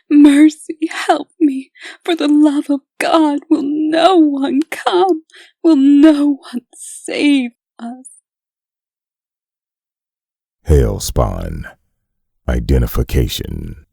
Mercy, help me. For the love of God, will no one come? Will no one save us? Hellspawn. Identification.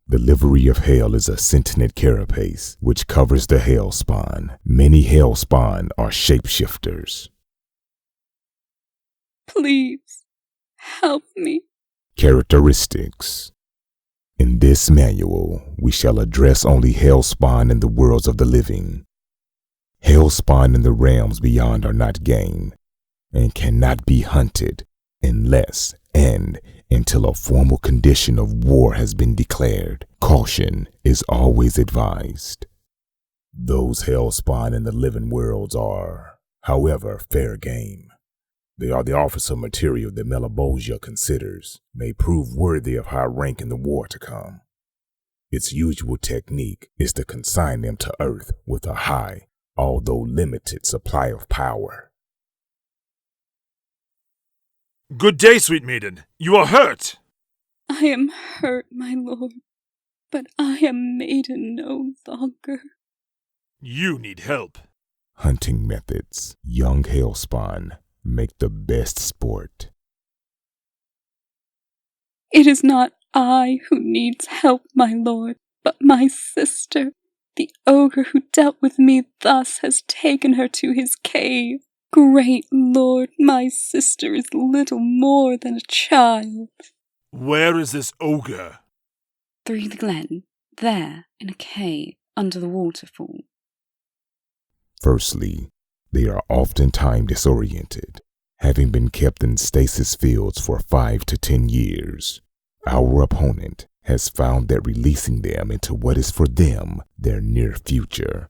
The livery of hell is a sentient carapace which covers the hellspawn. Many hellspawn are shapeshifters. Please, help me. Characteristics. In this manual, we shall address only hellspawn in the worlds of the living. Hellspawn in the realms beyond are not game, and cannot be hunted unless and until a formal condition of war has been declared. Caution is always advised. Those hellspawn in the living worlds are, however, fair game. They are the officer material that Malebolgia considers may prove worthy of high rank in the war to come. Its usual technique is to consign them to Earth with a high, although limited, supply of power. Good day, sweet maiden. You are hurt. I am hurt, my lord, but I am maiden no longer. You need help. Hunting methods. Young hellspawn make the best sport. It is not I who needs help, my lord, but my sister. The ogre who dealt with me thus has taken her to his cave. Great lord, my sister is little more than a child. Where is this ogre? Through the glen, there, in a cave, under the waterfall. Firstly, they are oftentimes disoriented, having been kept in stasis fields for 5 to 10 years. Our opponent has found that releasing them into what is for them their near future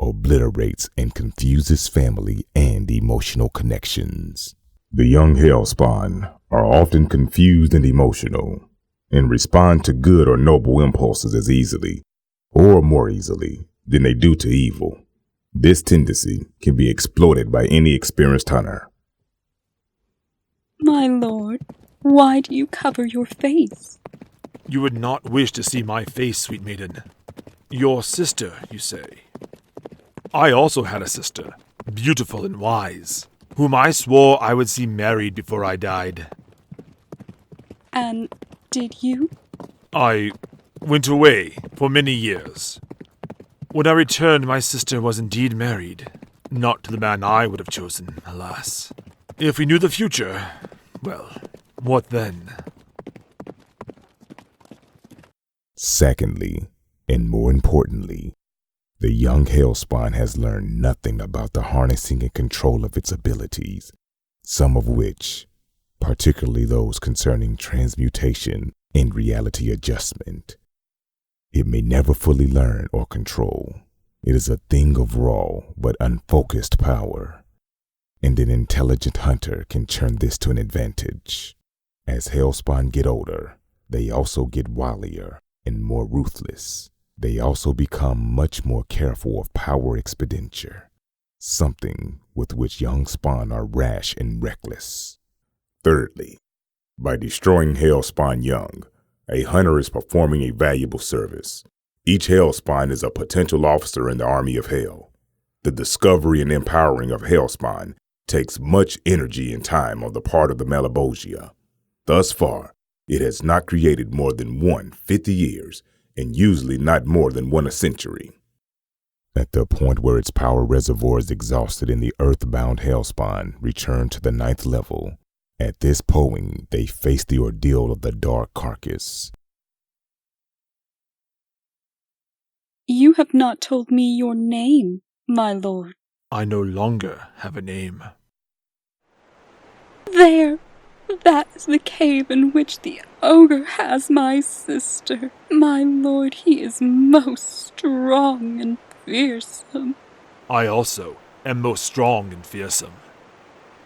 obliterates and confuses family and emotional connections. The young hellspawn are often confused and emotional, and respond to good or noble impulses as easily, or more easily, than they do to evil. This tendency can be exploited by any experienced hunter. My lord, why do you cover your face? You would not wish to see my face, sweet maiden. Your sister, you say. I also had a sister, beautiful and wise, whom I swore I would see married before I died. And did you? I went away for many years. When I returned, my sister was indeed married, not to the man I would have chosen, alas. If we knew the future, well, what then? Secondly, and more importantly, the young hellspawn has learned nothing about the harnessing and control of its abilities, some of which, particularly those concerning transmutation and reality adjustment, it may never fully learn or control. It is a thing of raw but unfocused power, and an intelligent hunter can turn this to an advantage. As hellspawn get older, they also get wilier and more ruthless. They also become much more careful of power expenditure, something with which young spawn are rash and reckless. Thirdly, by destroying hellspawn young, a hunter is performing a valuable service. Each hellspawn is a potential officer in the army of hell. The discovery and empowering of hellspawn takes much energy and time on the part of the Malebolgia. Thus far, it has not created more than one 50 years, and usually not more than one a century. At the point where its power reservoir is exhausted and the earthbound hellspawn return to the 9th level, at this point they face the ordeal of the dark carcass. You have not told me your name, my lord. I no longer have a name. There! That is the cave in which the ogre has my sister. My lord, he is most strong and fearsome. I also am most strong and fearsome.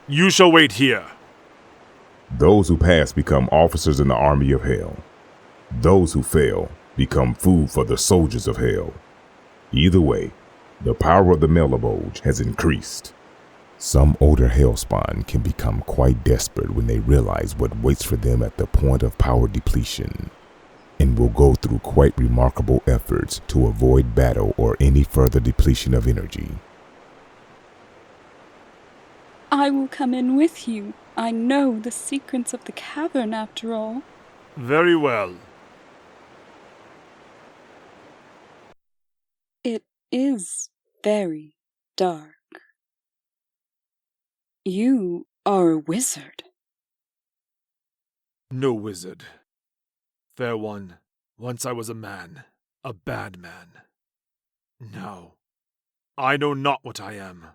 You shall wait here. Those who pass become officers in the army of hell. Those who fail become food for the soldiers of hell. Either way, the power of the Malebolgia has increased. Some older hellspawn can become quite desperate when they realize what waits for them at the point of power depletion. and will go through quite remarkable efforts to avoid battle or any further depletion of energy. I will come in with you. I know the secrets of the cavern after all. Very well. It is very dark. You are a wizard. No wizard. Fair one, once I was a man, a bad man. Now, I know not what I am.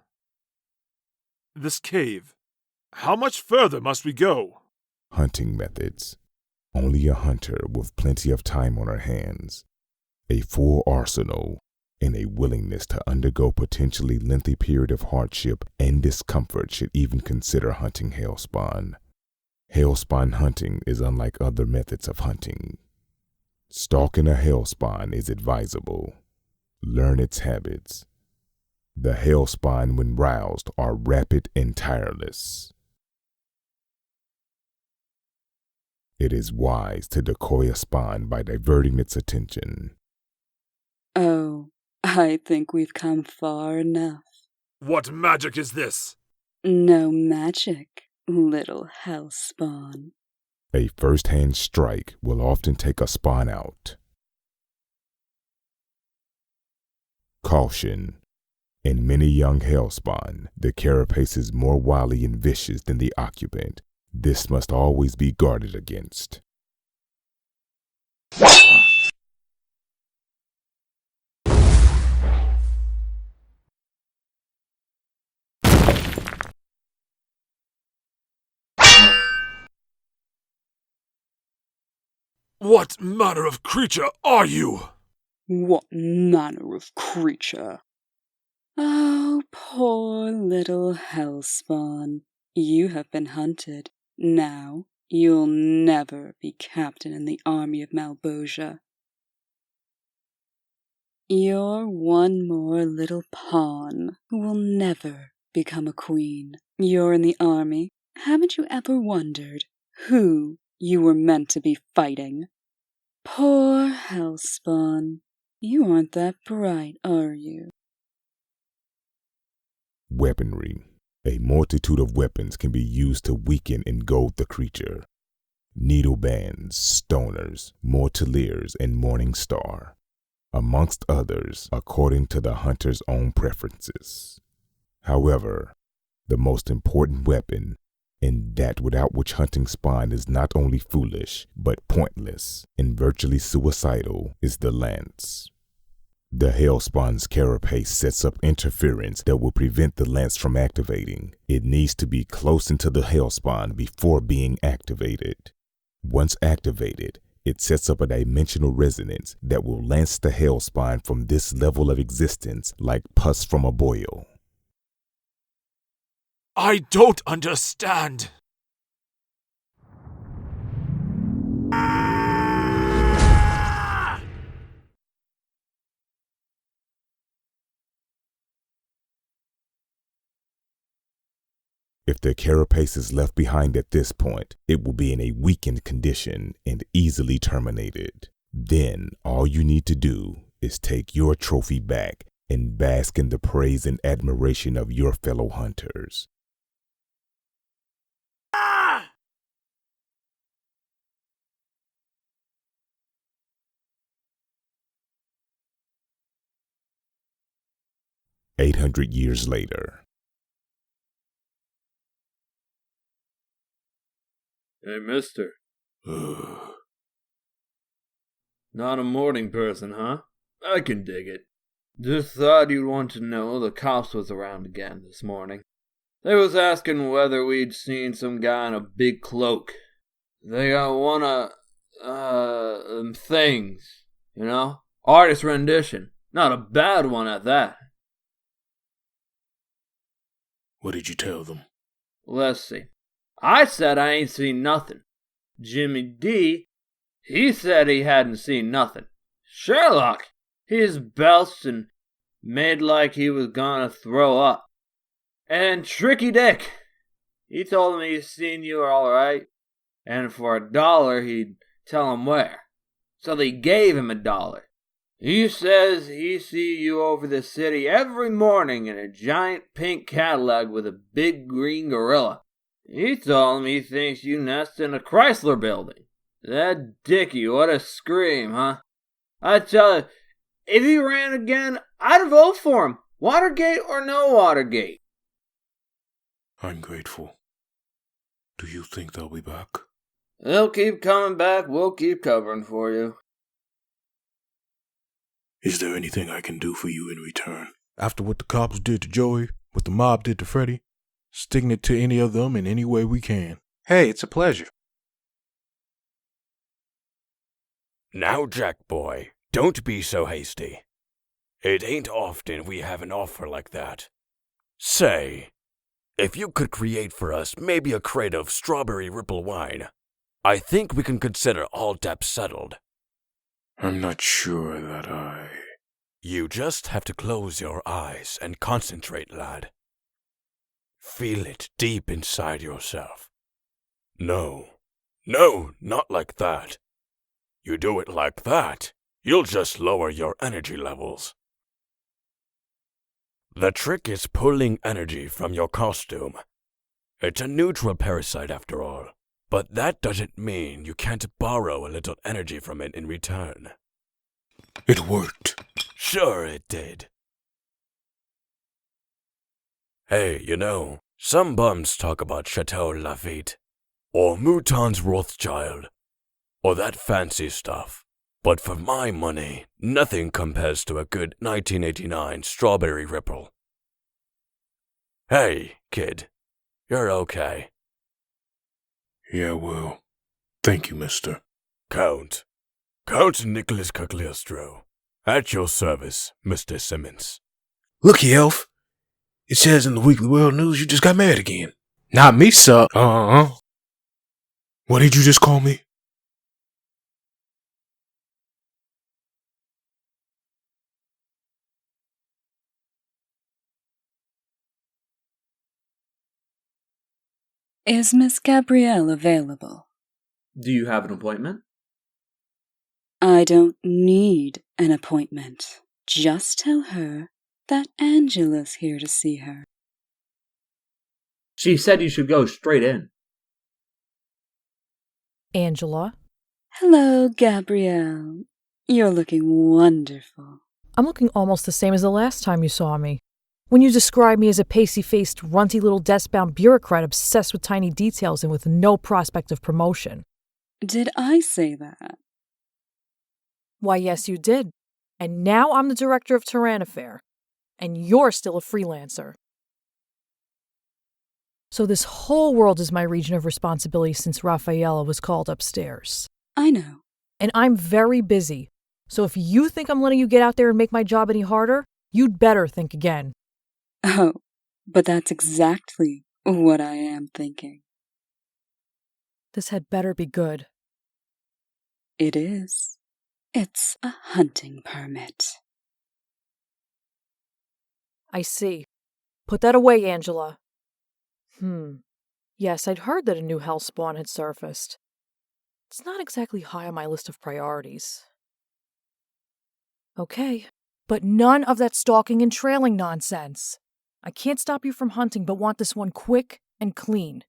This cave, how much further must we go? Hunting methods. Only a hunter with plenty of time on her hands, a full arsenal, and a willingness to undergo potentially lengthy period of hardship and discomfort should even consider hunting hellspawn. Hellspawn hunting is unlike other methods of hunting. Stalking a hellspawn is advisable. Learn its habits. The hellspawn, when roused, are rapid and tireless. It is wise to decoy a spawn by diverting its attention. Oh, I think we've come far enough. What magic is this? No magic, little hellspawn. A first-hand strike will often take a spawn out. Caution. In many young hellspawn, the carapace is more wily and vicious than the occupant. This must always be guarded against. What manner of creature are you? What manner of creature? Oh, poor little hellspawn. You have been hunted. Now you'll never be captain in the army of Malbosia. You're one more little pawn who will never become a queen. You're in the army. Haven't you ever wondered who you were meant to be fighting? Poor hellspawn. You aren't that bright, are you? Weaponry. A multitude of weapons can be used to weaken and goad the creature. Needle bands, stoners, mortaliers, and morning star, amongst others, according to the hunter's own preferences. However, the most important weapon, and that without which hunting spawn is not only foolish, but pointless and virtually suicidal, is the lance. The hellspawn's carapace sets up interference that will prevent the lance from activating. It needs to be close into the hellspawn before being activated. Once activated, it sets up a dimensional resonance that will lance the hellspawn from this level of existence like pus from a boil. I don't understand. If the carapace is left behind at this point, it will be in a weakened condition and easily terminated. Then all you need to do is take your trophy back and bask in the praise and admiration of your fellow hunters. Ah! 800 years later. Hey, mister. Not a morning person, huh? I can dig it. Just thought you'd want to know the cops was around again this morning. They was asking whether we'd seen some guy in a big cloak. They got one of, them things, you know? Artist rendition. Not a bad one at that. What did you tell them? Let's see. I said I ain't seen nothing. Jimmy D, he said he hadn't seen nothing. Sherlock, he's belched and made like he was gonna throw up. And Tricky Dick, he told me he seen you alright, and for $1 he'd tell him where. so they gave him $1. He says he see you over the city every morning in a giant pink Cadillac with a big green gorilla. He told him he thinks you nest in a Chrysler building. That Dickie, what a scream, huh? I tell you, if he ran again, I'd vote for him. Watergate or no Watergate. I'm grateful. Do you think they'll be back? They'll keep coming back. We'll keep covering for you. Is there anything I can do for you in return? After what the cops did to Joey, what the mob did to Freddy, sticking it to any of them in any way we can. Hey, it's a pleasure. Now, Jack boy, don't be so hasty. It ain't often we have an offer like that. Say, if you could create for us maybe a crate of strawberry ripple wine, I think we can consider all debts settled. I'm not sure that I... You just have to close your eyes and concentrate, lad. Feel it deep inside yourself. No, not like that. You do it like that, you'll just lower your energy levels. The trick is pulling energy from your costume. It's a neutral parasite after all, but that doesn't mean you can't borrow a little energy from it in return. It worked. Sure it did. Hey, some bums talk about Chateau Lafite, or Mouton's Rothschild, or that fancy stuff. But for my money, nothing compares to a good 1989 strawberry ripple. Hey, kid, you're okay. Yeah, well, thank you, mister. Count Nicholas Cagliostro. At your service, Mr. Simmons. Looky, Elf. It says in the Weekly World News you just got married again. Not me, sir. What did you just call me? Is Miss Gabrielle available? Do you have an appointment? I don't need an appointment. Just tell her that Angela's here to see her. She said you should go straight in. Angela? Hello, Gabrielle. You're looking wonderful. I'm looking almost the same as the last time you saw me. When you described me as a pasty-faced, runty little desk-bound bureaucrat obsessed with tiny details and with no prospect of promotion. Did I say that? Why, yes, you did. And now I'm the director of Tyrannofair. And you're still a freelancer. So this whole world is my region of responsibility since Rafaela was called upstairs. I know. And I'm very busy. So if you think I'm letting you get out there and make my job any harder, you'd better think again. Oh, but that's exactly what I am thinking. This had better be good. It is. It's a hunting permit. I see. Put that away, Angela. Yes, I'd heard that a new hellspawn had surfaced. It's not exactly high on my list of priorities. Okay, but none of that stalking and trailing nonsense. I can't stop you from hunting, but want this one quick and clean.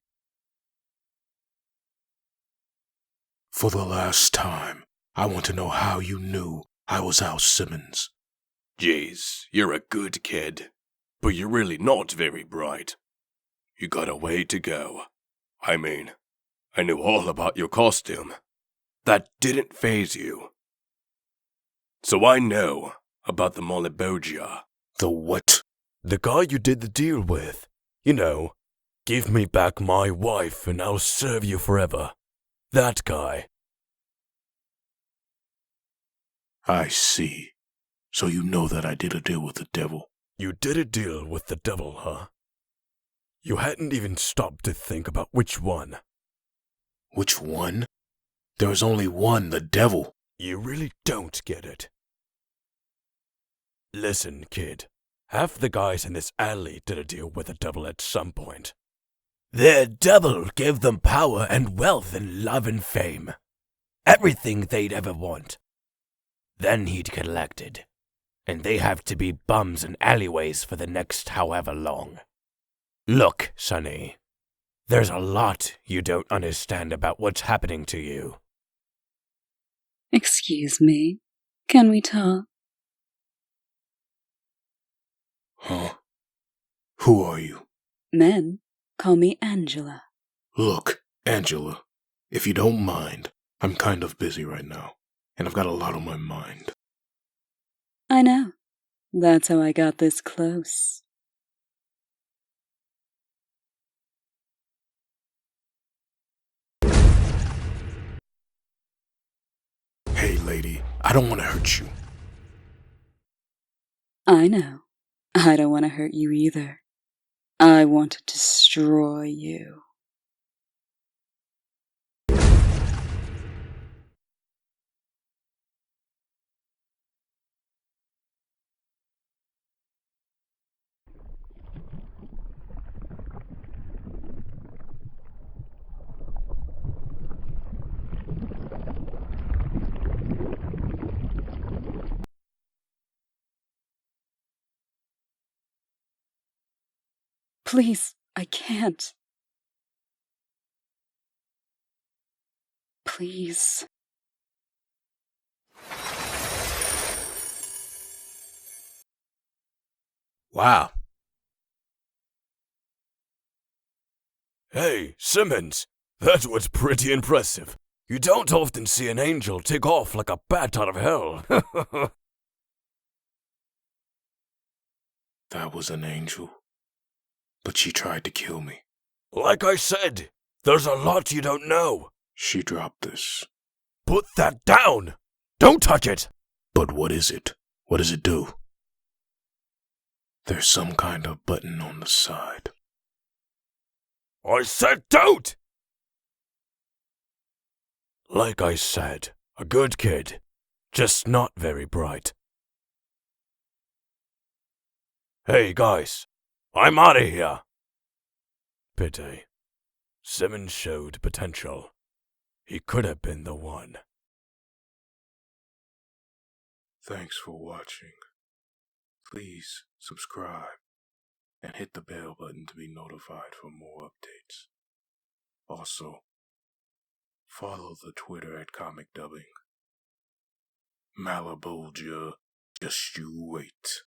For the last time, I want to know how you knew I was Al Simmons. Jeez, you're a good kid, but you're really not very bright. You got a way to go. I mean, I knew all about your costume. That didn't faze you. So I know about the Molibogia. The what? The guy you did the deal with. Give me back my wife and I'll serve you forever. That guy. I see. So you know that I did a deal with the devil. You did a deal with the devil, huh? You hadn't even stopped to think about which one. Which one? There's only one, the devil. You really don't get it. Listen, kid. Half the guys in this alley did a deal with the devil at some point. Their devil gave them power and wealth and love and fame. Everything they'd ever want. Then he'd get elected. And they have to be bums in alleyways for the next however long. Look, Sonny, there's a lot you don't understand about what's happening to you. Excuse me, can we talk? Huh? Who are you? Men call me Angela. Look, Angela, if you don't mind, I'm kind of busy right now, and I've got a lot on my mind. I know. That's how I got this close. Hey, lady, I don't want to hurt you. I know. I don't want to hurt you either. I want to destroy you. Please, I can't. Please. Wow. Hey, Simmons, that was pretty impressive. You don't often see an angel take off like a bat out of hell. That was an angel. But she tried to kill me. Like I said, there's a lot you don't know. She dropped this. Put that down! Don't touch it! But what is it? What does it do? There's some kind of button on the side. I said don't! Like I said, a good kid, just not very bright. Hey guys, I'm out of here. Pity. Simmons showed potential. He could have been the one. Thanks for watching. Please subscribe and hit the bell button to be notified for more updates. Also, follow the Twitter at Comic Dubbing. Malibu, just you wait.